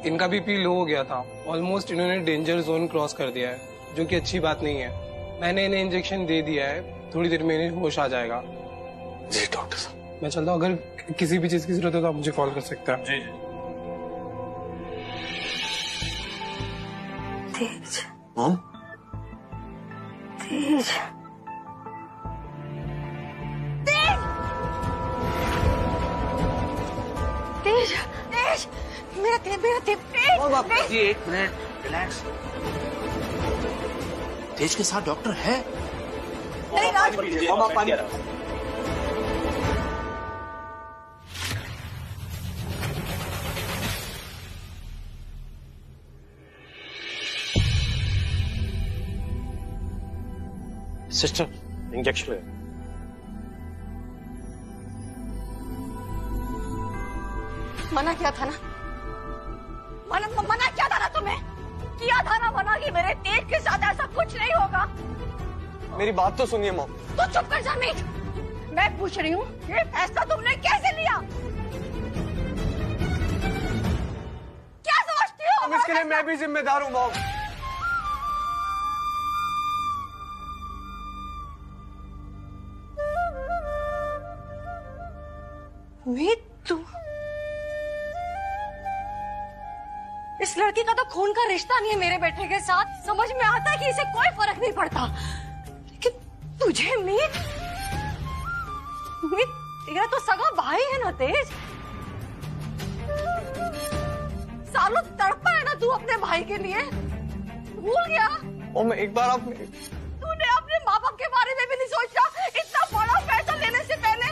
इनका BP low हो गया था। ऑलमोस्ट इन्होंने डेंजर जोन क्रॉस कर दिया है, जो कि अच्छी बात नहीं है। मैंने इन्हें इंजेक्शन दे दिया है, थोड़ी देर में इन्हें होश आ जाएगा। जी डॉक्टर साहब। मैं चलता हूँ, अगर किसी भी चीज की जरूरत हो तो आप मुझे कॉल कर सकते हैं। जी जी। तेज मॉम? तेज तेज तेज मेरा तेज जी एक मिनट, रिलैक्स। तेज के साथ डॉक्टर है? नहीं राज, पानी। सिस्टर इंजेक्शन ले। मना किया था ना, मना किया था ना तुम्हें, किया था ना मना कि मेरे तेज के साथ ऐसा कुछ नहीं होगा। मेरी बात तो सुनिए मॉम। तो चुप कर जा मीत, मैं पूछ रही हूँ ये फैसला तुमने कैसे लिया? क्या समझती हो? इसके लिए मैं भी जिम्मेदार हूँ मॉम। मीत तू, इस लड़की का तो खून का रिश्ता नहीं है मेरे बेटे के साथ। समझ में आता है कि इसे कोई फर्क नहीं पड़ता, लेकिन तुझे मीत तेरा तो सगा भाई है ना तेज। सालों तड़पा है ना तू अपने भाई के लिए, भूल गया? और एक बार आप तूने अपने माँ बाप के बारे में भी नहीं सोचा? इतना बड़ा फैसला लेने से पहले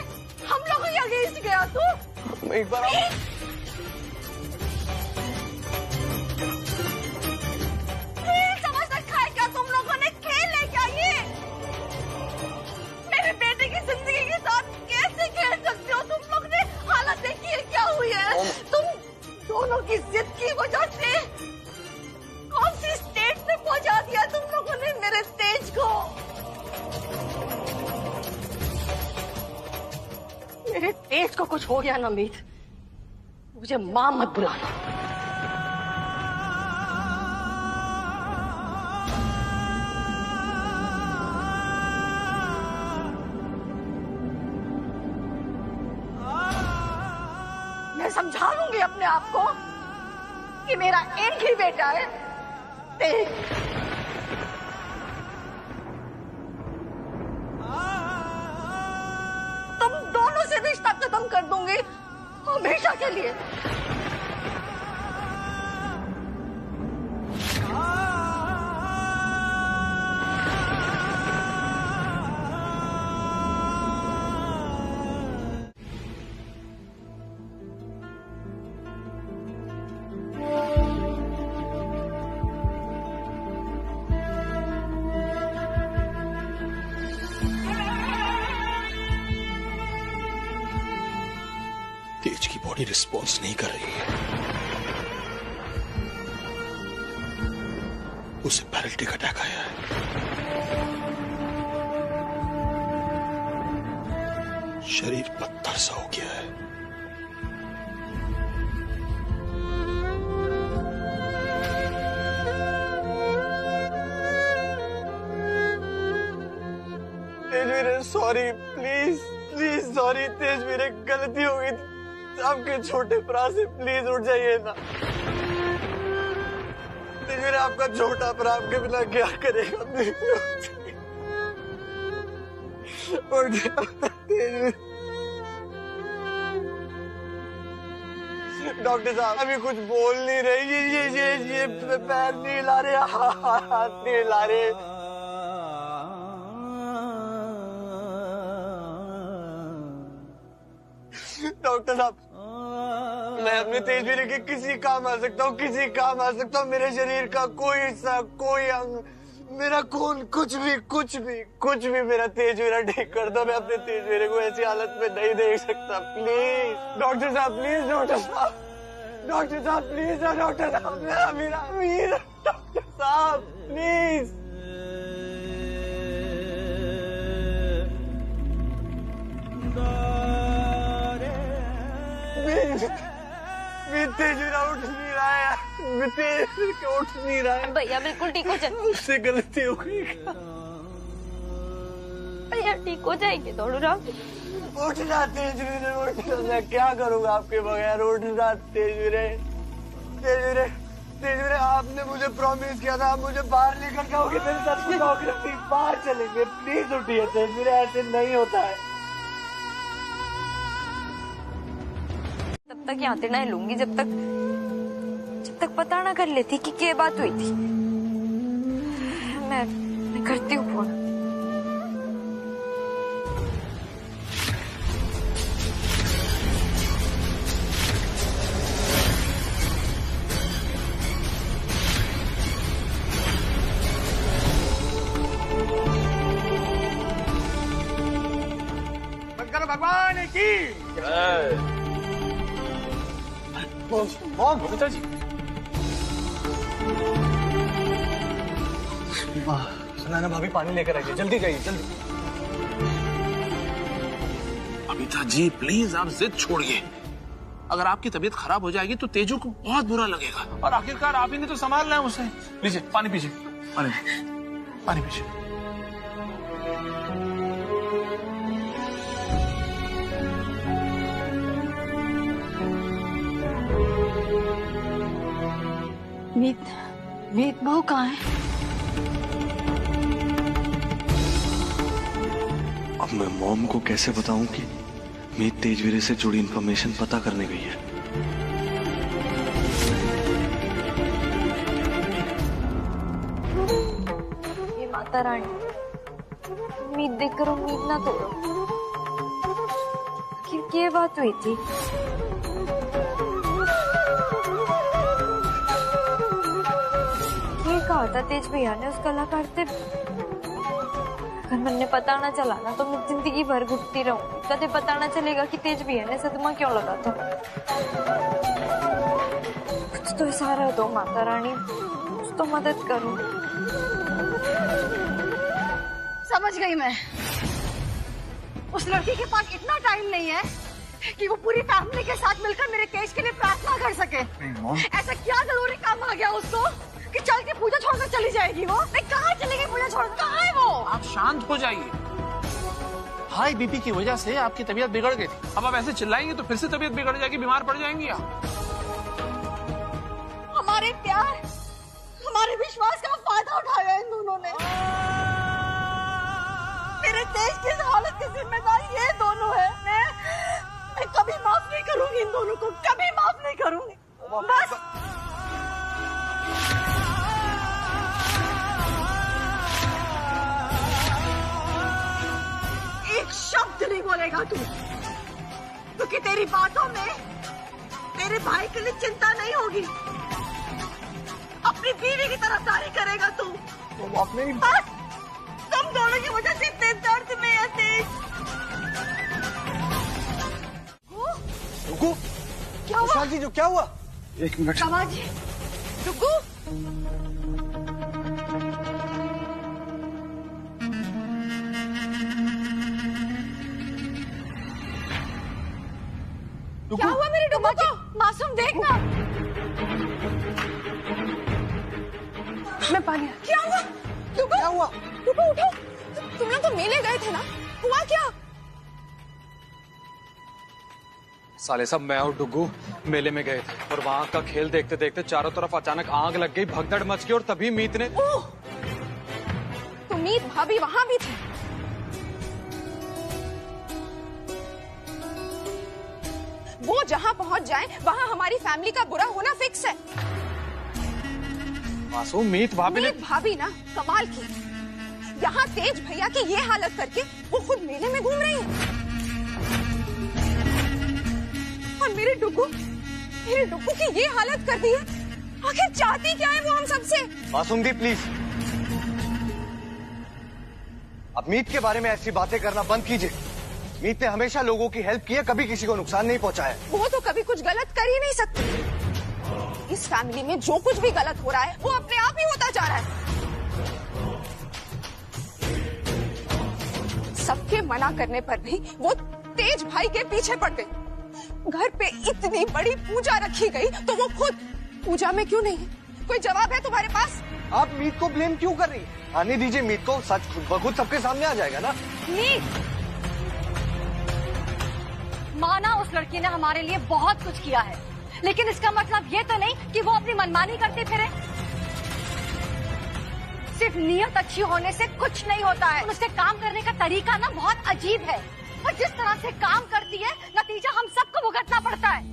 हम लोगों के अगेंस्ट गया तू। एक बार समझ रखा है क्या तुम लोगों ने? खेल है क्या ये? मेरे बेटे की जिंदगी के साथ कैसे खेल सकते हो तुम लोग? ने हालत देखी है क्या हुई है? तुम दोनों की जिद की वजह से कौन सी स्टेट में पहुंचा दिया तुम लोगों ने मेरे तेज को। मेरे तेज को कुछ हो गया ना मीत, मुझे मां मत बुलाना। मैं समझा लूंगी अपने आप को कि मेरा एक ही बेटा है तेज। तुम दोनों से रिश्ता खत्म कर दूंगी हमेशा के लिए। तेज की बॉडी रिस्पॉन्स नहीं कर रही है, उसे पैरालिटिक अटैक आया है। शरीर पत्थर सा हो गया है। तेज वीरे सॉरी, प्लीज प्लीज सॉरी तेज वीरे, गलती हो गई थी आपके छोटे भरा से, प्लीज उठ जाइए ना। तेज वीरे आपका छोटा भरा आपके बिना क्या करेगा? उठ जाइए। डॉक्टर साहब अभी कुछ बोल नहीं रही, ये पैर नहीं ला रहे, हाथ नहीं ला रहे। डॉक्टर साहब मैं अपने तेज वीरे के किसी काम आ सकता हूँ, किसी काम आ सकता हूँ। मेरे शरीर का कोई हिस्सा, कोई अंग, मेरा खून, कुछ भी मेरा तेज वीरा ठीक कर दो। मैं अपने तेज वीरे को ऐसी हालत में नहीं देख सकता। प्लीज डॉक्टर साहब, प्लीज डॉक्टर साहब, डॉक्टर साहब प्लीज, डॉक्टर साहब मेरा वीरा, डॉक्टर साहब प्लीज। तेज वीरा उठ नहीं रहा है। भी तेज के उठ नहीं रहा है। भैया बिल्कुल ठीक हो जाए, उससे गलती हो गई। भैया ठीक हो जाएंगे थोड़ा राम। उठ जा तेजवीरे, उठ जा। मैं क्या करूँगा आपके बगैर? उठ जा तेजवीरे, तेजवीरे, तेजवीरे। आपने मुझे प्रॉमिस किया था आप मुझे बाहर लेकर जाओगे, मेरे साथ फोटोग्राफी बाहर चलेंगे। प्लीज उठिए तेजवीरे, ऐसे नहीं होता है। तब तक यहाँ से ना लूंगी जब तक पता ना कर लेती कि क्या बात हुई थी। मैं करती हूँ फोन। भगवान की मॉम, बबीता जी। सुनैना भाभी पानी लेकर आइए, जल्दी जाइए, जल्दी। बबीता जी प्लीज आप जिद छोड़िए। अगर आपकी तबीयत खराब हो जाएगी तो तेजू को बहुत बुरा लगेगा, और आखिरकार आप ही ने तो संभालना है उसे। लीजिए पानी पीजिए, पानी पीजिए। मीत बहू कहाँ है? अब मैं मॉम को कैसे बताऊं कि मीत तेजवीरे से जुड़ी इंफॉर्मेशन पता करने गई है? ये माता रानी, उम्मीद देखकर उम्मीद ना तोड़ो। आखिर क्या बात हुई थी? कहा था तेज भैया ने उस कलाकार से, अगर मैंने पता ना चला ना तो मैं जिंदगी भर घुटती रहूंगी। कदे पता ना चलेगा कि तेज भैया ने सदमा क्यों लगा था। कुछ तो इशारा दो माता रानी, कुछ तो मदद करो। समझ गई मैं। उस लड़की के पास इतना टाइम नहीं है कि वो पूरी फैमिली के साथ मिलकर मेरे तेज के लिए प्रार्थना कर सके। ऐसा क्या जरूरी काम आ गया उसको कि चल के पूजा छोड़कर चली जाएगी वो? नहीं, कहाँ चली गई पूजा छोड़कर? कहाँ है वो? आप शांत हो जाइए। हाई बीपी की वजह से आपकी तबीयत बिगड़ गई थी। अब आप ऐसे चिल्लाएंगे तो फिर से तबीयत बिगड़ जाएगी, बीमार पड़ जाएंगी आप। हमारे प्यार, हमारे विश्वास का फायदा उठाया इन दोनों ने। मेरे देश की हालत की जिम्मेदार ये दोनों है। मैं कभी माफ नहीं करूंगी इन दोनों को, कभी माफ नहीं करूंगी। बस एक शब्द नहीं बोलेगा तू, क्योंकि तेरी बातों में तेरे भाई के लिए चिंता नहीं होगी। अपनी बीवी की तरफदारी करेगा तू। बस तुम दोनों की वजह से इतने दर्द में है तेज। रुको, क्या हुआ? विशाल जी जो क्या हुआ? एक मिनट। समाज रुको। क्या हुआ मेरे डुबा को? मासूम देखना। मैं पानी। क्या हुआ? डुबा? क्या हुआ? डुबा उठो। तुम लोग तो मेले गए थे ना, हुआ क्या? साले सब मैं और डुगू मेले में गए थे और वहाँ का खेल देखते देखते चारों तरफ अचानक आग लग गई, भगदड़ मच गई और तभी मीत ने। ओह, तो मीत भाभी वहाँ भी थी? वो जहाँ पहुँच जाए वहाँ हमारी फैमिली का बुरा होना फिक्स है। मासूम मीत भाभी ने। मीत भाभी ना कमाल की, यहाँ तेज भैया की ये हालत करके वो खुद मेले में घूम रही है। और मेरे डुगू की ये हालत कर दी है। आखिर चाहती क्या है वो हम सबसे? मासूम दी प्लीज, अब मीत के बारे में ऐसी बातें करना बंद कीजिए। मीत ने हमेशा लोगों की हेल्प की है, कभी किसी को नुकसान नहीं पहुंचाया। वो तो कभी कुछ गलत कर ही नहीं सकती। इस फैमिली में जो कुछ भी गलत हो रहा है वो अपने आप ही होता जा रहा है। सबके मना करने पर भी वो तेज भाई के पीछे पड़ गई। घर पे इतनी बड़ी पूजा रखी गई तो वो खुद पूजा में क्यों नहीं? कोई जवाब है तुम्हारे पास? आप मीत को ब्लेम क्यों कर रही है? आने दीजिए मीत को, सच खुद ब खुद सबके सामने आ जाएगा ना। मीत, माना उस लड़की ने हमारे लिए बहुत कुछ किया है, लेकिन इसका मतलब ये तो नहीं कि वो अपनी मनमानी करती फिरे। सिर्फ नियत अच्छी होने से कुछ नहीं होता है। उसके काम करने का तरीका ना बहुत अजीब है, और जिस तरह से काम करती है नतीजा हम सबको भुगतना पड़ता है।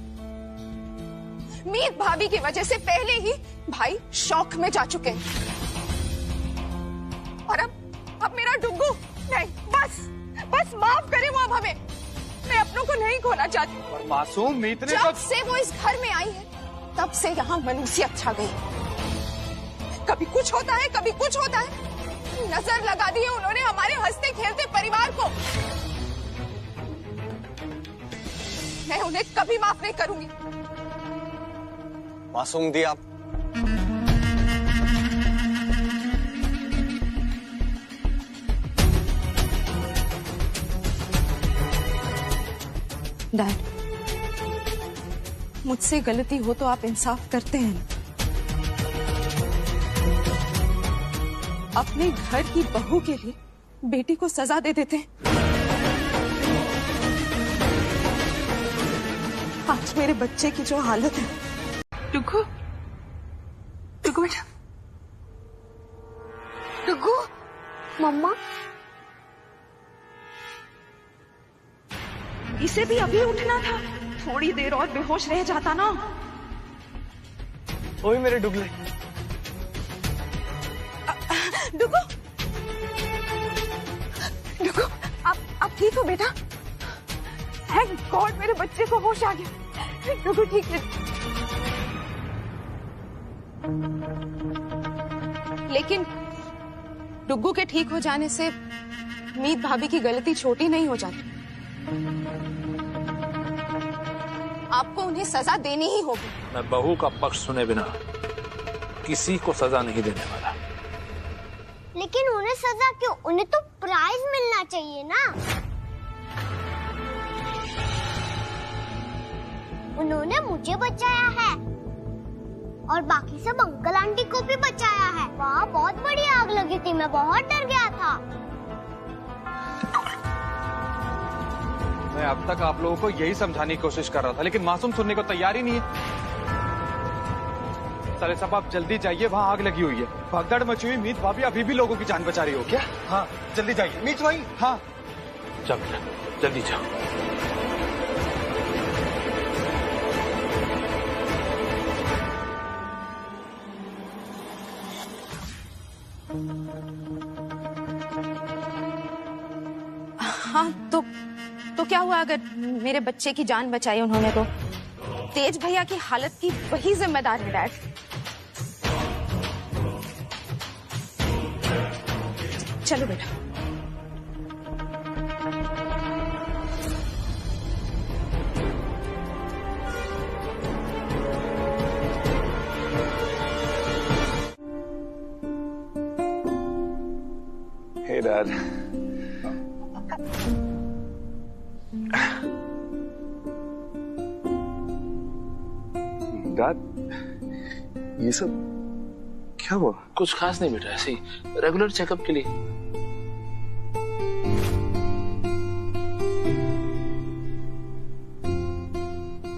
मीत भाभी की वजह से पहले ही भाई शौक में जा चुके हैं, और अब मेरा डुग्गू नहीं, बस माफ करे वो अब हमें। मैं अपनों को नहीं खोना चाहती। और मासूम मीत ने जब से वो इस घर में आई है तब से यहाँ मनुष्यत छा गई। कभी कुछ होता है, कभी कुछ होता है। नजर लगा दी है उन्होंने हमारे हंसते खेलते परिवार को। मैं उन्हें कभी माफ नहीं करूंगी। मासूम दी आप। डैड, मुझसे गलती हो तो आप इंसाफ करते हैं, अपने घर की बहू के लिए बेटी को सजा दे देते हैं। आज मेरे बच्चे की जो हालत है। डुग्गू, डुग्गू बेटा, डुग्गू, मम्मा, इसे भी अभी उठना था। थोड़ी देर और बेहोश रह जाता ना। ओए मेरे डुगले। डुग्गू, डुग्गू, आप ठीक हो बेटा? थैंक गॉड मेरे बच्चे को होश आ गया। डुग्गू ठीक है। लेकिन डुग्गू के ठीक हो जाने से मीत भाभी की गलती छोटी नहीं हो जाती। आपको उन्हें सजा देनी ही होगी। मैं बहू का पक्ष सुने बिना किसी को सजा नहीं देने वाला। लेकिन उन्हें सजा क्यों? उन्हें तो प्राइज मिलना चाहिए ना। उन्होंने मुझे बचाया है और बाकी सब अंकल आंटी को भी बचाया है। वहाँ बहुत बड़ी आग लगी थी, मैं बहुत डर गया था। मैं अब तक आप लोगों को यही समझाने की कोशिश कर रहा था, लेकिन मासूम सुनने को तैयार ही नहीं है। साले साहब आप जल्दी जाइए, वहाँ आग लगी हुई है। भगदड़ मची हुई मीत भाभी अभी भी लोगों की जान बचा रही हो क्या? हाँ जल्दी जाइए। मीत भाई। हाँ चल जल्दी जाओ। हाँ तो क्या हुआ अगर मेरे बच्चे की जान बचाई उन्होंने तो? तेज भैया की हालत की वही जिम्मेदार है डैड। चलो बेटा। Hey Dad. Dad, ये सब क्या हुआ? कुछ खास नहीं बेटा, ऐसे ही रेगुलर चेकअप के लिए।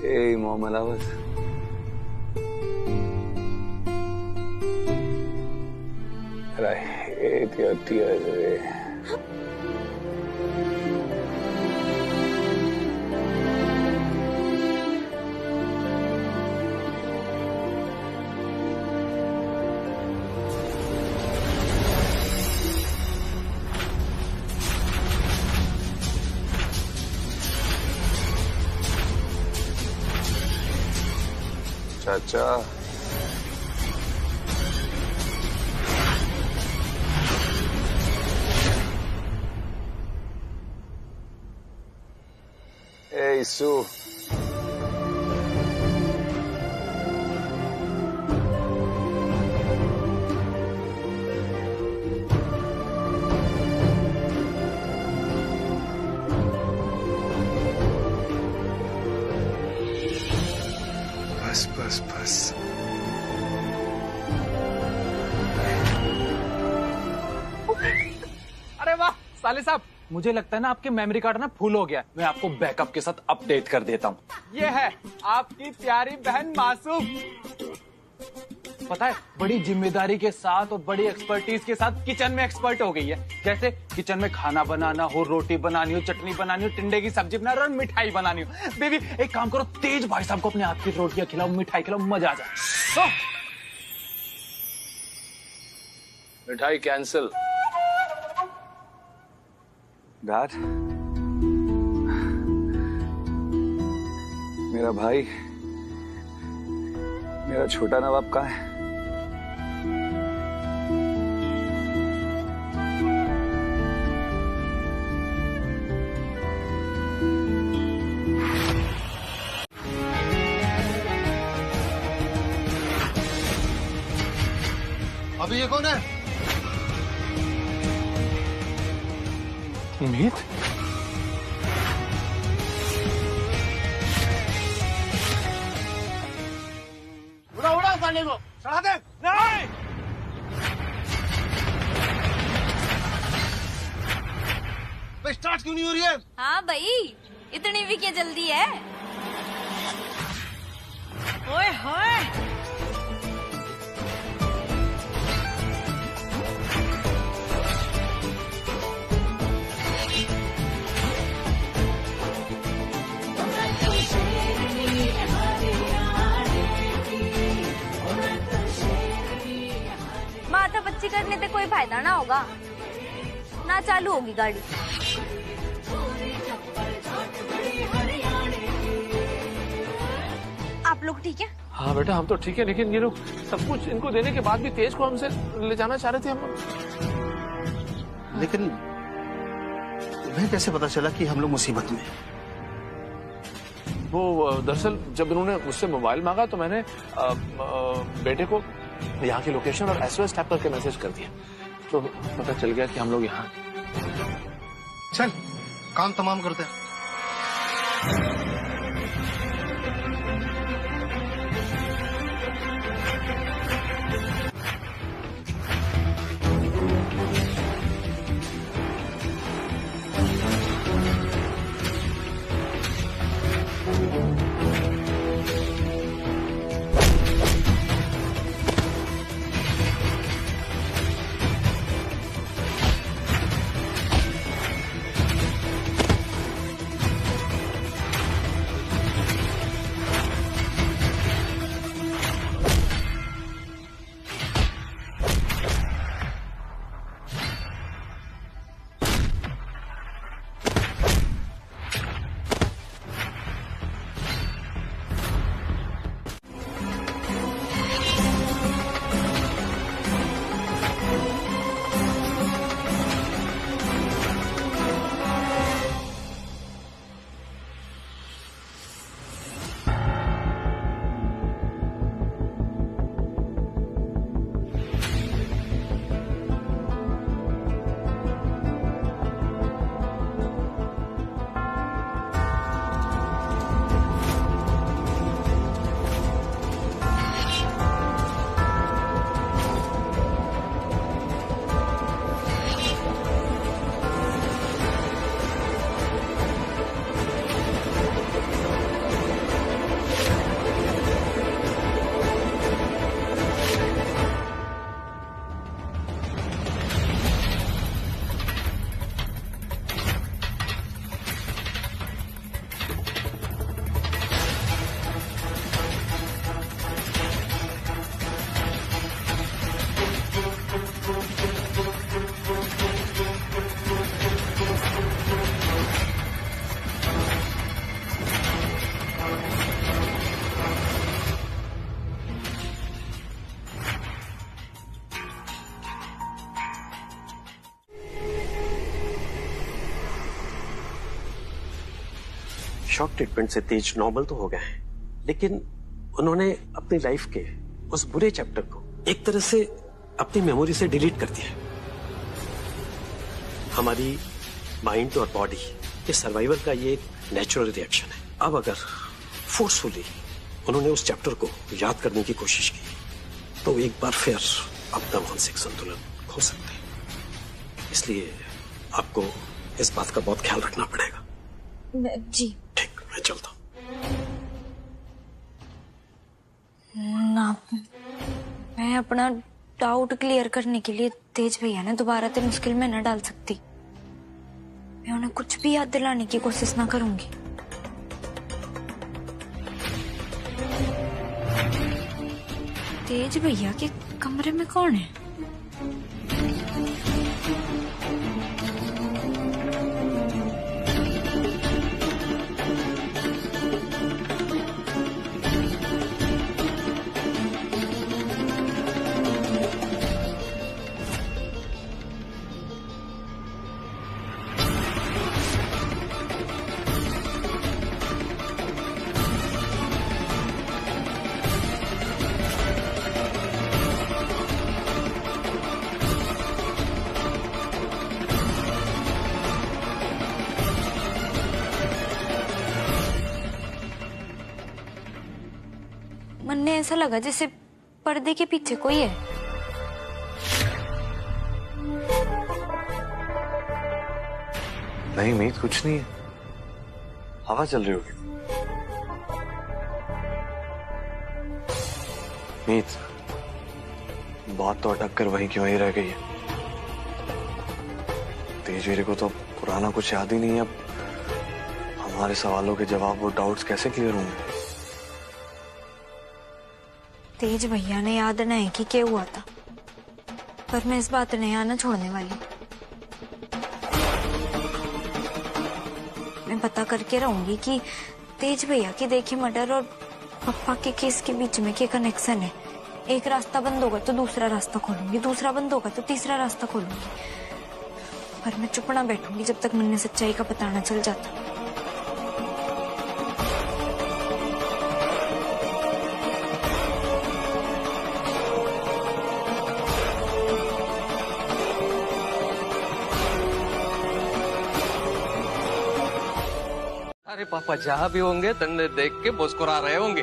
Hey Mom, I love it. And I hate your tears. चाचा Hey Sue. बस बस बस साले साहब, मुझे लगता है ना आपके मेमोरी कार्ड ना फुल हो गया। मैं आपको बैकअप के साथ अपडेट कर देता हूँ। ये है आपकी प्यारी बहन मासूम। पता है, बड़ी जिम्मेदारी के साथ और बड़ी एक्सपर्टीज के साथ किचन में एक्सपर्ट हो गई है। जैसे किचन में खाना बनाना हो, रोटी बनानी हो, चटनी बनानी हो, टिंडे की सब्जी बनानी हो और मिठाई बनानी हो। बेबी एक काम करो, तेज भाई साहब को अपने हाथ की रोटियां खिलाओ, मिठाई खिलाओ, मजा आ जाए। मिठाई कैंसिल। डैड, मेरा भाई, मेरा छोटा नवाब कहाँ है? अभी ये कौन है? मीत, उड़ा पानी को चढ़ा दे। नहीं, भाई स्टार्ट क्यों नहीं हो रही है? हाँ भाई, इतनी भी क्या जल्दी है? ओए होए, माथा बच्ची करने से कोई फायदा ना होगा ना, चालू होगी गाड़ी। आप लोग ठीक है? हाँ बेटा हम तो ठीक है, लेकिन ये लोग सब कुछ इनको देने के बाद भी तेज को हमसे ले जाना चाह रहे थे हम लोग। लेकिन तुम्हें कैसे पता चला कि हम लोग मुसीबत में? वो दरअसल जब इन्होंने मुझसे मोबाइल मांगा तो मैंने बेटे को यहाँ की लोकेशन और SOS टैप करके मैसेज कर दिया, तो पता चल गया कि हम लोग यहाँ। चल काम तमाम करते हैं। शॉक ट्रीटमेंट से तेज नॉर्मल तो हो गए हैं, लेकिन उन्होंने अपनी लाइफ के उस बुरे चैप्टर को एक तरह से अपनी मेमोरी से डिलीट कर दिया। हमारी माइंड और बॉडी के सर्वाइवल का ये एक नेचुरल रिएक्शन है। अब अगर फोर्सफुली उन्होंने उस चैप्टर को याद करने की कोशिश की तो एक बार फिर अपना मानसिक संतुलन खो सकते हैं। इसलिए आपको इस बात का बहुत ख्याल रखना पड़ेगा। जी ठीक, मैं चलता हूँ। ना, मैं अपना डाउट क्लियर करने के लिए तेज भैया ने दोबारा से मुश्किल में न डाल सकती। मैं उन्हें कुछ भी याद दिलाने की कोशिश ना करूंगी। तेज भैया के कमरे में कौन है? मन ने ऐसा लगा जैसे पर्दे के पीछे कोई है। नहीं मीत, कुछ नहीं है, हवा चल रही होगी। मीत, बात तो अटक कर वहीं की वहीं रह गई है। तेजवीर को तो पुराना कुछ याद ही नहीं है। अब हमारे सवालों के जवाब और डाउट्स कैसे क्लियर होंगे? तेज भैया ने याद नहीं कि क्या हुआ था, पर मैं इस बात नहीं आना छोड़ने वाली। मैं पता करके रहूंगी कि तेज भैया की देखी मर्डर और पप्पा के केस के बीच में क्या कनेक्शन है। एक रास्ता बंद होगा तो दूसरा रास्ता खोलूंगी, दूसरा बंद होगा तो तीसरा रास्ता खोलूंगी, पर मैं चुप ना बैठूंगी जब तक मन में सच्चाई का पता न चल जाता। अरे पापा जहां भी होंगे तन्ने देख के मुस्कुरा रहे होंगे।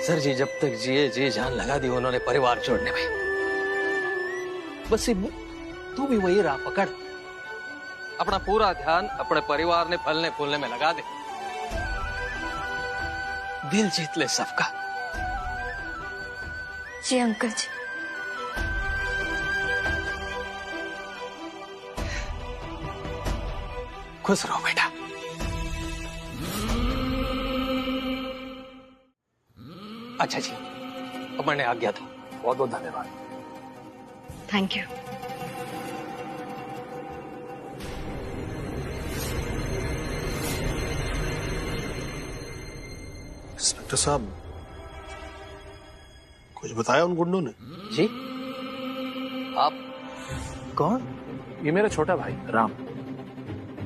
सर जी जब तक जिए जी जान लगा दी उन्होंने परिवार छोड़ने में। बस तू भी वही राह पकड़, अपना पूरा ध्यान अपने परिवार ने फलने फूलने में लगा दे। दिल जीत ले सबका। जी अंकल जी। खुश रहो बेटा। अच्छा जी, अब मैंने आज्ञा था। बहुत बहुत धन्यवाद। Thank you. इंस्पेक्टर साहब, कुछ बताया उन गुंडों ने? जी आप कौन? ये मेरा छोटा भाई राम।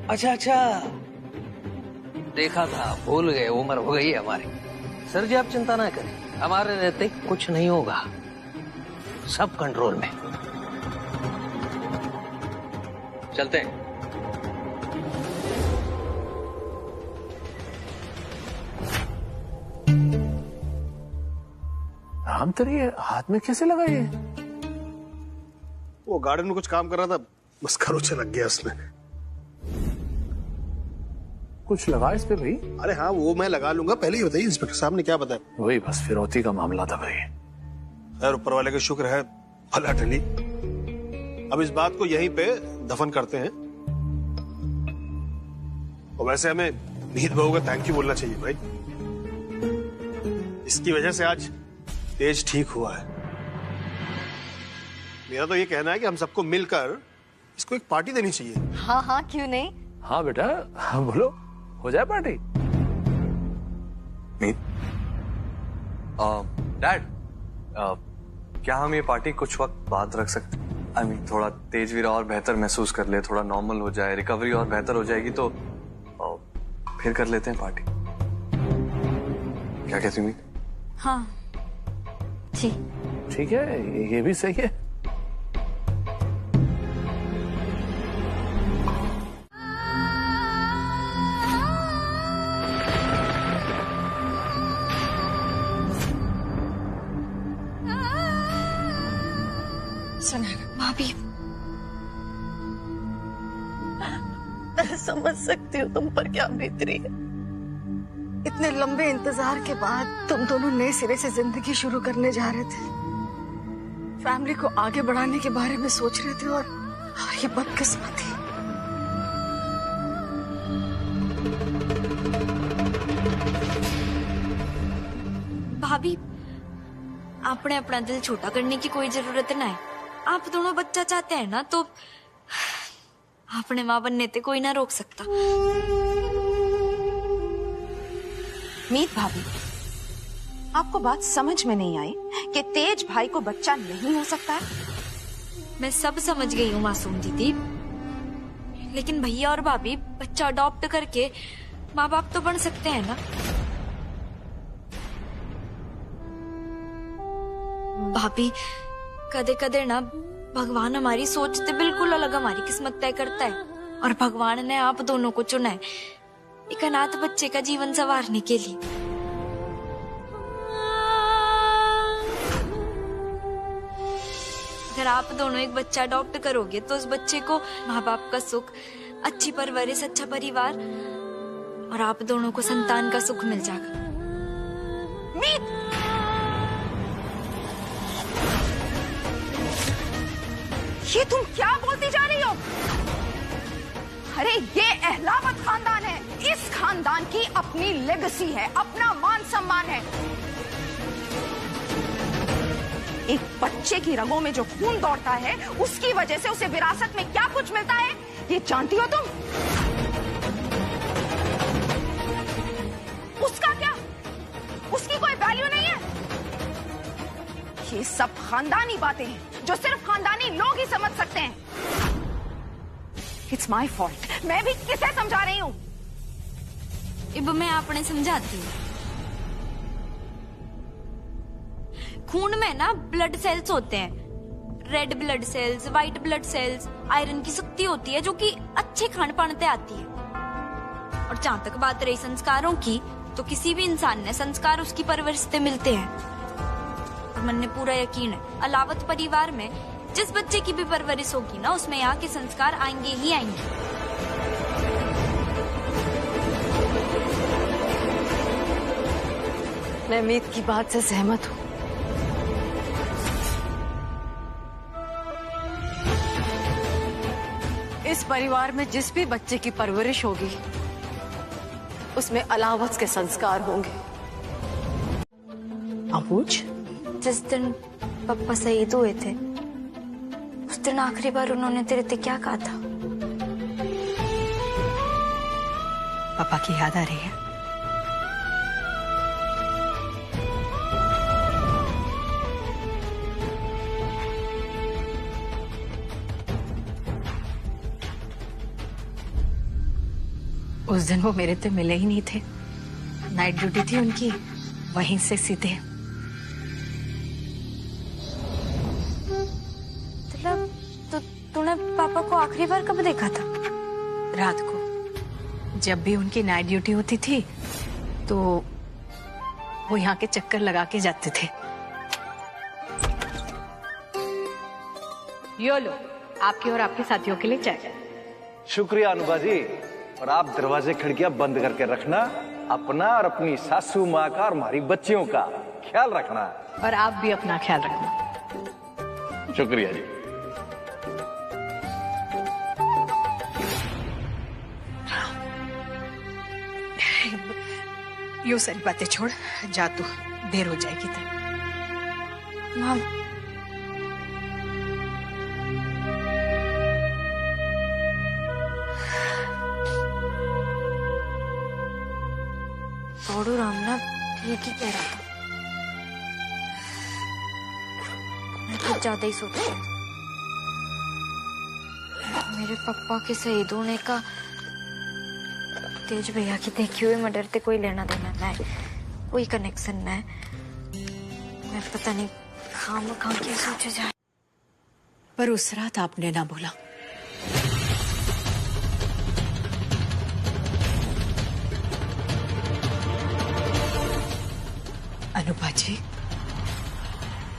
अच्छा अच्छा, देखा था, भूल गए, उम्र हो गई है हमारी। सर जी आप चिंता ना करें, हमारे रहते कुछ नहीं होगा, सब कंट्रोल में। चलते हैं। राम तेरी हाथ में कैसे लगा ये? वो गार्डन में कुछ काम कर रहा था, बस खरोंचे लग गया उसमें। कुछ लगा इस पे भाई? अरे हाँ, वो मैं लगा लूंगा, पहले ही बताइए इंस्पेक्टर साहब ने क्या बताया? वही बस फिरौती का मामला था भाई। खैर ऊपर वाले का शुक्र है भला टली। अब इस बात को यहीं पे दफन करते हैं। और वैसे हमें मीत बहू का थैंक यू बोलना चाहिए भाई, इसकी वजह से आज तेज ठीक हुआ है। मेरा तो ये कहना है कि हम सबको मिलकर इसको एक पार्टी देनी चाहिए। हाँ हाँ, क्यों नहीं। हाँ बेटा, हाँ बोलो, हो जाए पार्टी। मीत, डैड, क्या हम ये पार्टी कुछ वक्त बाद रख सकते? आई मीन थोड़ा तेजवीर और बेहतर महसूस कर ले, थोड़ा नॉर्मल हो जाए, रिकवरी और बेहतर हो जाएगी तो फिर कर लेते हैं पार्टी। क्या कहती मीत? हाँ जी ठीक है, ये भी सही है। सुनैना। भाभी मैं समझ सकती हूँ तुम पर क्या बीत रही है। इतने लंबे इंतजार के बाद तुम दोनों नए सिरे से जिंदगी शुरू करने जा रहे थे, फैमिली को आगे बढ़ाने के बारे में सोच रहे थे, और ये बदकिस्मती। भाभी आपने अपना दिल छोटा करने की कोई जरूरत ना है। आप दोनों बच्चा चाहते हैं ना, तो अपने माँ बनने से कोई ना रोक सकता। मीत भाभी, आपको बात समझ में नहीं आई कि तेज भाई को बच्चा नहीं हो सकता है? मैं सब समझ गई हूँ मासूम दीदी, लेकिन भैया और भाभी बच्चा अडॉप्ट करके माँ बाप तो बन सकते हैं ना। भाभी कदे कदे ना भगवान हमारी सोच से बिल्कुल अलग हमारी किस्मत तय करता है, और भगवान ने आप दोनों को चुना है एक अनाथ बच्चे का जीवन संवारने के लिए। अगर आप दोनों एक बच्चा अडॉप्ट करोगे तो उस बच्चे को माँ बाप का सुख, अच्छी परवरिश, अच्छा परिवार, और आप दोनों को संतान का सुख मिल जाएगा। मीत, ये तुम क्या बोलती जा रही हो? अरे ये अहलावत खानदान है, इस खानदान की अपनी लेगेसी है, अपना मान सम्मान है। एक बच्चे की रगों में जो खून दौड़ता है, उसकी वजह से उसे विरासत में क्या कुछ मिलता है, ये जानती हो तुम? उसका क्या? उसकी कोई वैल्यू नहीं है। ये सब खानदानी बातें हैं जो सिर्फ खानदानी लोग ही समझ सकते हैं। It's my fault. मैं भी किसे समझा रही हूँ? अब मैं आपने समझाती हूँ। खून में ना ब्लड सेल्स होते हैं, red blood cells, white blood cells. Iron की शक्ति होती है जो कि अच्छे खान पान से आती है। और जहाँ तक बात रही संस्कारों की, तो किसी भी इंसान ने संस्कार उसकी परवरिश से मिलते हैं। और मन में पूरा यकीन है अलावत परिवार में जिस बच्चे की भी परवरिश होगी ना, उसमें यहाँ के संस्कार आएंगे ही आएंगे। मैं मीत की बात से सहमत हूँ। इस परिवार में जिस भी बच्चे की परवरिश होगी, उसमें अलावत के संस्कार होंगे। अबूझ, जिस दिन पापा शहीद हुए थे, उस दिन आखिरी बार उन्होंने तेरे से क्या कहा था? पापा की याद आ रही है? उस दिन वो मेरे से मिले ही नहीं थे। नाइट ड्यूटी थी उनकी, वहीं से सीधे। मतलब तूने पापा को आखिरी बार कब देखा था? रात को जब भी उनकी नाइट ड्यूटी होती थी तो वो यहाँ के चक्कर लगा के जाते थे। यो लो, आपकी और आपके साथियों के लिए चाय। शुक्रिया अनुभा जी। और आप दरवाजे खिड़कियां बंद करके रखना, अपना और अपनी सासू माँ का और हमारी बच्चियों का ख्याल रखना। और आप भी अपना ख्याल रखना। शुक्रिया जी। यो सारी बातें छोड़, जा तू, देर हो जाएगी तो। माँ, बड़ू राम ना ठीक ही कह रहा था। मैं कुछ ज्यादा ही सोच रही थी। मेरे पापा के शहीद होने का तेज भैया की देखी हुई मर्डर से कोई लेना देना ना है, कोई कनेक्शन ना है। मैं पता नहीं खाम क्या सोचे जाए। पर उस रात आपने ना बोला। अनुभा जी,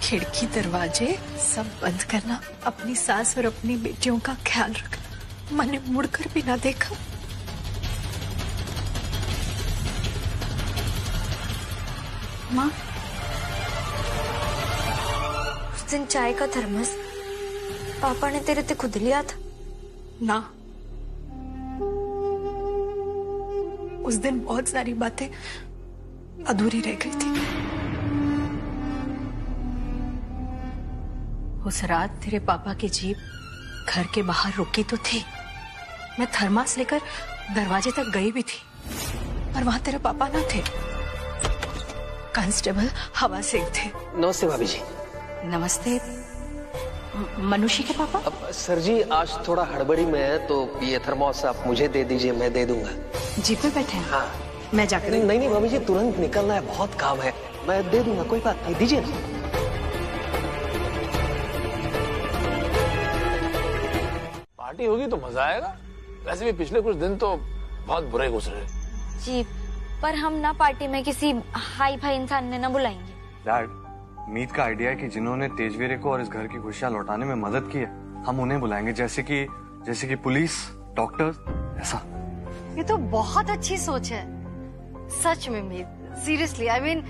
खिड़की दरवाजे सब बंद करना, अपनी सास और अपनी बेटियों का ख्याल रखना। मैंने मुड़कर भी ना देखा। माँ, उस दिन चाय का थर्मस पापा ने तेरे से खुद लिया था ना, उस दिन बहुत सारी बातें अधूरी रह गई थी। उस रात तेरे पापा की जीप घर के बाहर रुकी तो थी, मैं थर्मास लेकर दरवाजे तक गई भी थी, पर वहां तेरे पापा ना थे। कांस्टेबल हवा सिंह थे। नमस्ते भाभी जी। नमस्ते। मनुष्य के पापा? सर जी आज थोड़ा हड़बड़ी में है, तो ये थर्मोस आप मुझे दे दीजिए, मैं दे दूंगा। जीप पे बैठे हैं? हाँ। मैं जाकर नहीं भाभी जी, तुरंत निकलना है, बहुत काम है, मैं दे दूंगा, कोई बात नहीं, दीजिए ना। पार्टी होगी तो मजा आएगा। वैसे भी पिछले कुछ दिन तो बहुत बुरे गुजरे। जी, पर हम ना पार्टी में किसी हाई फाई इंसान ने ना बुलाएंगे। डैड, मीत का आइडिया है कि जिन्होंने तेजवीरे को और इस घर की खुशियां लौटाने में मदद की है, हम उन्हें बुलाएंगे, जैसे कि पुलिस, डॉक्टर, ऐसा। ये तो बहुत अच्छी सोच है सच में मीत। सीरियसली आई मीन,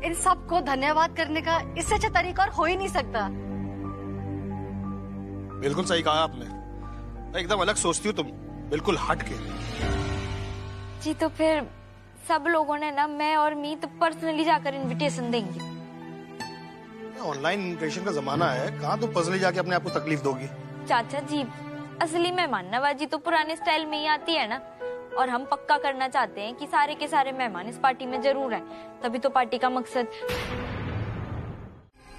इन सबको धन्यवाद करने का इससे अच्छा तरीका और हो ही नहीं सकता। बिल्कुल सही कहा आपने, एकदम अलग सोचती हो तुम, बिल्कुल हट के। जी, तो फिर सब लोगों ने ना मैं और मीत पर्सनली जाकर इनविटेशन देंगे। ऑनलाइन इन्विटेशन का जमाना है, कहाँ तुम पर्सनली जाके अपने आप को तकलीफ दोगी? चाचा जी, असली मेहमान नवाजी तो पुराने स्टाइल में ही आती है ना, और हम पक्का करना चाहते हैं कि सारे के सारे मेहमान इस पार्टी में जरूर हैं, तभी तो पार्टी का मकसद।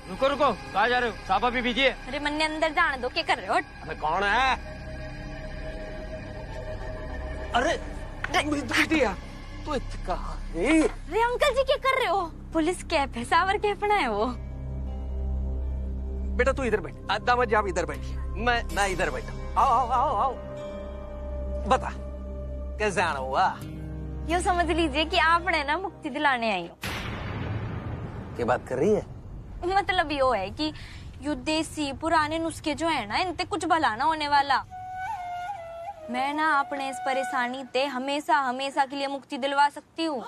रुको रुको, कहाँ जा रहे हो? साफा भी पीजिए। अरे मन्ने अंदर जाने दो, क्या कर रहे हो? अरे कौन है? अरे अरे अंकल जी, क्या कर रहे हो? पुलिस कैप है, सावर कैप है वो। बेटा तू इधर बैठ, दामाद जी आप इधर बैठिए, मैं इधर बैठा। आओ आओ आओ आओ, बता कैसे आना हुआ? यूँ समझ लीजिए कि आपने ना मुक्ति दिलाने आई हो। क्या बात कर रही है? मतलब यो है कि यो देसी पुराने नुस्खे जो है ना, इनते कुछ भला ना होने वाला। मैं ना अपने इस परेशानी ते हमेशा हमेशा के लिए मुक्ति दिलवा सकती हूँ।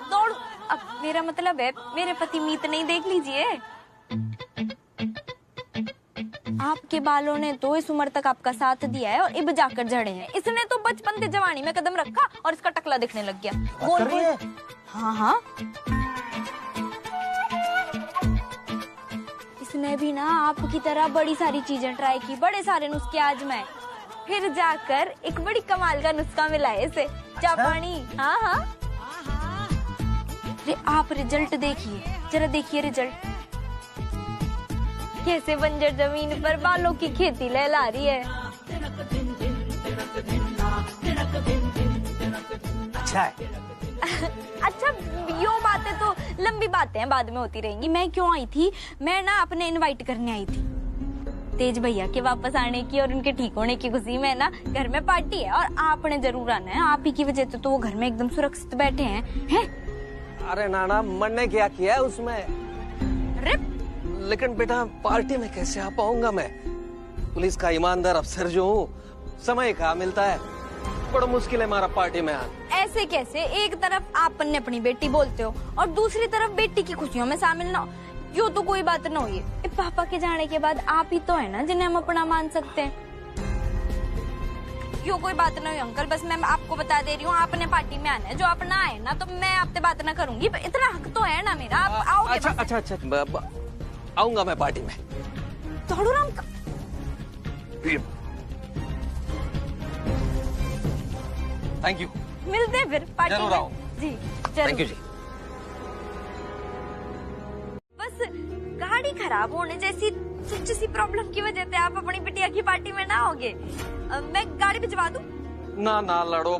दौड़, अब मेरा मतलब है मेरे पति मीत नहीं, देख लीजिए। आपके बालों ने तो इस उम्र तक आपका साथ दिया है और इब जाकर झड़े हैं। इसने तो बचपन से जवानी में कदम रखा और इसका टकला दिखने लग गया। बोल बोल। हाँ हाँ, इसने भी ना आपकी तरह बड़ी सारी चीजें ट्राई की, बड़े सारे नुस्खे आजमाए, फिर जाकर एक बड़ी कमाल का नुस्खा मिला है इसे, जापानी। हाँ हाँ, अरे आप रिजल्ट देखिए, जरा देखिए रिजल्ट, कैसे बंजर जमीन पर बालों की खेती लहला रही है। अच्छा है। अच्छा, यो बातें तो लंबी बातें हैं, बाद में होती रहेंगी। मैं क्यों आई थी? मैं ना अपने इनवाइट करने आई थी तेज भैया के वापस आने की और उनके ठीक होने की खुशी में। ना घर में पार्टी है और आपने जरूर आना है। आप ही की वजह से तो वो घर में एकदम सुरक्षित बैठे हैं। अरे नाना, मन ने क्या किया है उसमें? अरे लेकिन बेटा पार्टी में कैसे आ पाऊंगा मैं? पुलिस का ईमानदार अफसर जो हूँ, समय कहाँ मिलता है, बड़ा मुश्किल है हमारा पार्टी में आना। ऐसे कैसे? एक तरफ आप अपनी बेटी बोलते हो और दूसरी तरफ बेटी की खुशियों में शामिल ना हो, यो तो कोई बात ना हुई। पापा के जाने के बाद आप ही तो है ना जिन्हें हम अपना मान सकते हैं। यो कोई बात ना हुई अंकल, बस मैं आपको बता दे रही हूँ, आपने पार्टी में आना है। जो अपना है ना, तो मैं आपसे बात ना करूंगी, इतना हक तो है ना मेरा। आप आओगे? अच्छा अच्छा अच्छा, आऊंगा मैं पार्टी में। दौड़ो राम। Thank you. मिलते हैं फिर पार्टी जरूर में। आओ। जी थैंक यू जी। बस गाड़ी खराब होने जैसी तुच्छ सी प्रॉब्लम की वजह से आप अपनी बिटिया की पार्टी में ना होगे। मैं गाड़ी भिजवा दूं? ना ना लड़ो,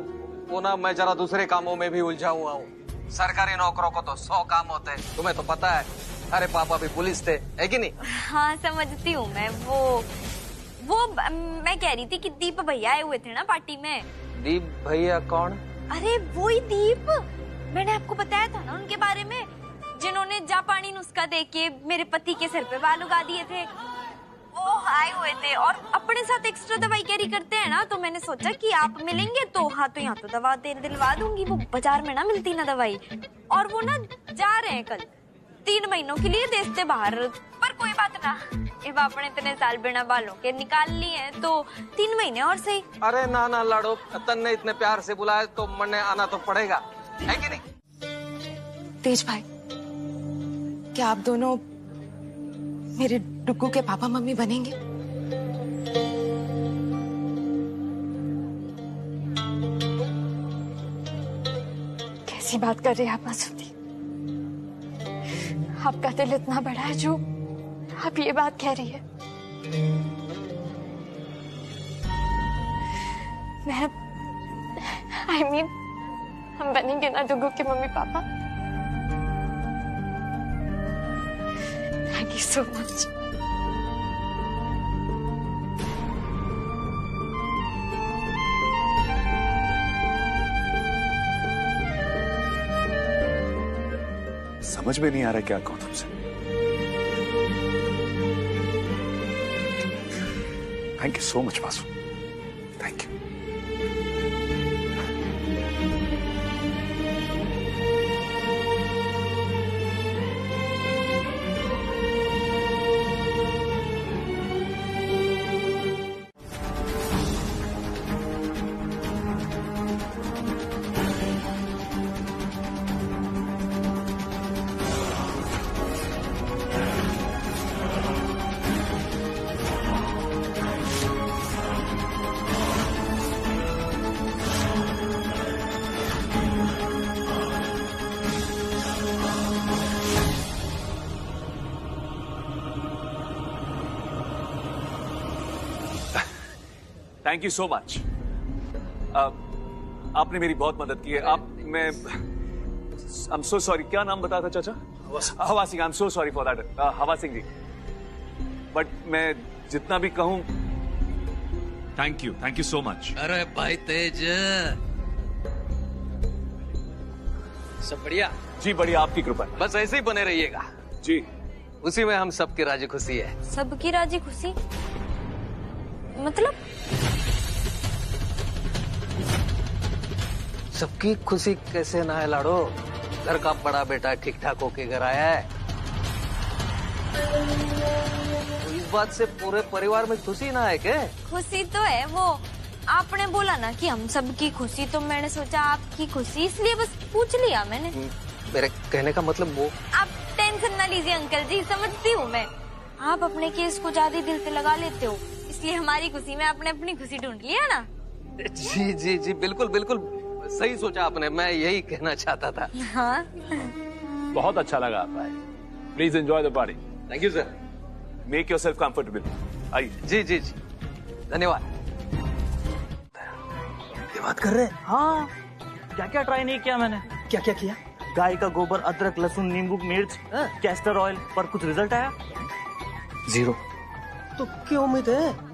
वो ना मैं जरा दूसरे कामों में भी उलझा हुआ हूँ। सरकारी नौकरों को तो 100 काम होते हैं, तुम्हें तो पता है। अरे पापा भी पुलिस थे, है कि नहीं? हाँ समझती हूँ मैं। वो मैं कह रही थी कि दीप भैया आए हुए थे ना पार्टी में। दीप भैया कौन? अरे वो ही दीप, मैंने आपको बताया था ना उनके बारे में, जिन्होंने जापानी नुस्खा देख के मेरे पति के सिर पे बाल उगा दिए थे, वो आए हुए थे और अपने साथ एक्स्ट्रा दवाई कैरी करते हैं ना, तो मैंने सोचा कि आप मिलेंगे तो हाँ, तो यहाँ तो दवा दिलवा दूंगी। वो बाजार में ना मिलती ना दवाई, और वो ना जा रहे हैं कल 3 महीनों के लिए देश से बाहर। पर कोई बात ना, अब आपने इतने साल बिना बालों के निकाल लिए हैं तो 3 महीने और सही। अरे ना ना लाडो, तन ने इतने प्यार से बुलाया तो मन ने आना तो पड़ेगा, है कि नहीं? तेज भाई, क्या आप दोनों मेरे डुग्गू के पापा मम्मी बनेंगे? कैसी बात कर रही है आप मासूदी? आपका दिल इतना बड़ा है जो आप ये बात कह रही है? मैं I mean, हम बनेंगे ना डुग्गू के mummy papa? Thank you so much. समझ में नहीं आ रहा क्या कहूं तुमसे। थैंक यू सो मच मासूम, thank you. Thank you so much. आपने मेरी बहुत मदद की है। I am so sorry. क्या नाम बताया था चाचा? हवा Singh. I am so sorry for that हवा सिंह जी। बट मैं जितना भी कहूं, थैंक यू सो मच। अरे भाई तेज, सब बढ़िया? जी बढ़िया, आपकी कृपा। बस ऐसे ही बने रहिएगा जी। उसी में हम सबकी राजी खुशी है। सबकी राजी खुशी मतलब? सबकी खुशी कैसे ना है लाडो? घर का बड़ा बेटा ठीक ठाक होके घर आया है, तो इस बात से पूरे परिवार में खुशी ना है क्या? खुशी तो है। वो आपने बोला ना कि हम सबकी खुशी, तो मैंने सोचा आपकी खुशी, इसलिए बस पूछ लिया मैंने। मेरे कहने का मतलब वो। आप टेंशन ना लीजिए अंकल जी, समझती हूँ मैं। आप अपने केस को ज्यादा दिल से लगा लेते हो, इसलिए हमारी खुशी में आपने अपनी खुशी ढूंढ लिया ना। जी जी जी, बिल्कुल बिल्कुल सही सोचा आपने, मैं यही कहना चाहता था। हाँ। बहुत अच्छा लगा भाई। Please enjoy the party. Thank you sir. Make yourself comfortable. आइए। जी जी जी, धन्यवाद। ये बात कर रहे? हाँ, क्या क्या ट्राई नहीं किया मैंने। क्या क्या किया? गाय का गोबर, अदरक, लहसुन, नींबू, मिर्च, कैस्टर ऑयल, पर कुछ रिजल्ट आया? 0। तो क्या उम्मीद है?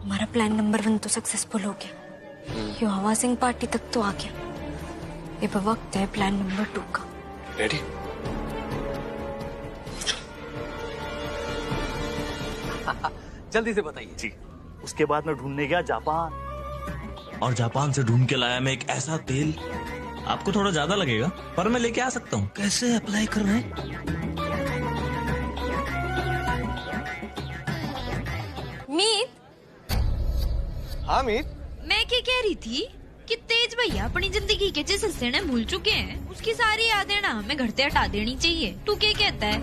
हमारा प्लान नंबर 1 तो सक्सेसफुल हो गया, ये हवा सिंह पार्टी तक तो आ गया। ये वक्त है प्लान नंबर 2 का। रेडी? जल्दी से बताइए। जी। उसके बाद मैं ढूंढने गया जापान, और जापान से ढूंढ के लाया मैं एक ऐसा तेल, आपको थोड़ा ज्यादा लगेगा पर मैं लेके आ सकता हूँ। कैसे अप्लाई करना है? मीत। हाँ मीत, मैं क्या कह रही थी कि तेज भैया अपनी जिंदगी के जिस हिस्से ने भूल चुके हैं, उसकी सारी यादें ना हमें घर से हटा देनी चाहिए। तू क्या कहता है?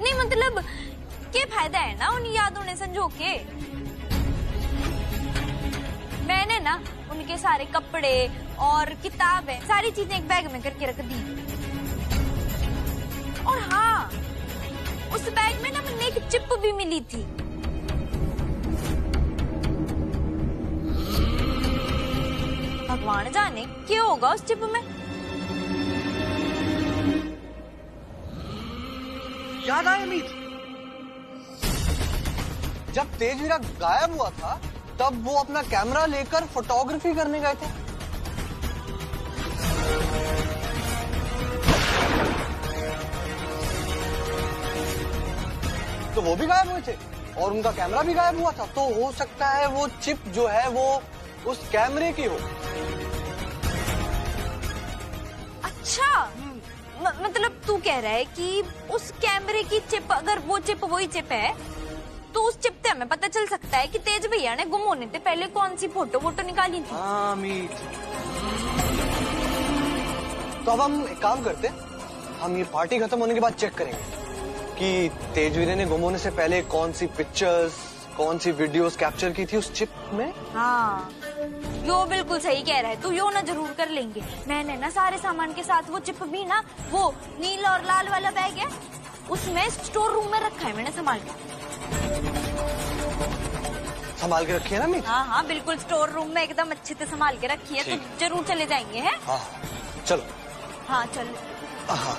नहीं मतलब क्या फायदा है ना उन यादों ने संजो के। मैंने ना उनके सारे कपड़े और किताबें, सारी चीजें एक बैग में करके रख दी। और हाँ, उस बैग में ना मुझे एक चिप भी मिली थी। भगवान जाने क्या होगा उस चिप में। याद आया मीत, जब तेजवीरा गायब हुआ था तब वो अपना कैमरा लेकर फोटोग्राफी करने गए थे। तो वो भी गायब हुए थे और उनका कैमरा भी गायब हुआ था। तो हो सकता है वो चिप जो है वो उस कैमरे की हो। अच्छा, मतलब तू कह रहा है कि उस कैमरे की चिप, अगर वो चिप वही चिप है तो उस चिप से हमें पता चल सकता है कि तेज भैया ने गुम होने से पहले कौन सी फोटो निकाली थी। हाँ मीत, तो अब हम एक काम करते हैं, हम ये पार्टी खत्म होने के बाद चेक करेंगे कि तेजवीर ने गुम होने से पहले कौन सी पिक्चर्स, कौन सी वीडियोस कैप्चर की थी उस चिप में। हाँ, यो बिल्कुल सही कह रहा है तू, यो ना जरूर कर लेंगे। मैंने ना सारे सामान के साथ वो चिप भी ना, वो नीला और लाल वाला बैग है उसमें स्टोर रूम में रखा है मैंने संभाल के रखी है ना मीत? हाँ हाँ बिल्कुल, स्टोर रूम में एकदम अच्छे से संभाल के रखी है। तो जरूर चले जाएंगे हैं। हाँ चलो। हाँ चलो। हाँ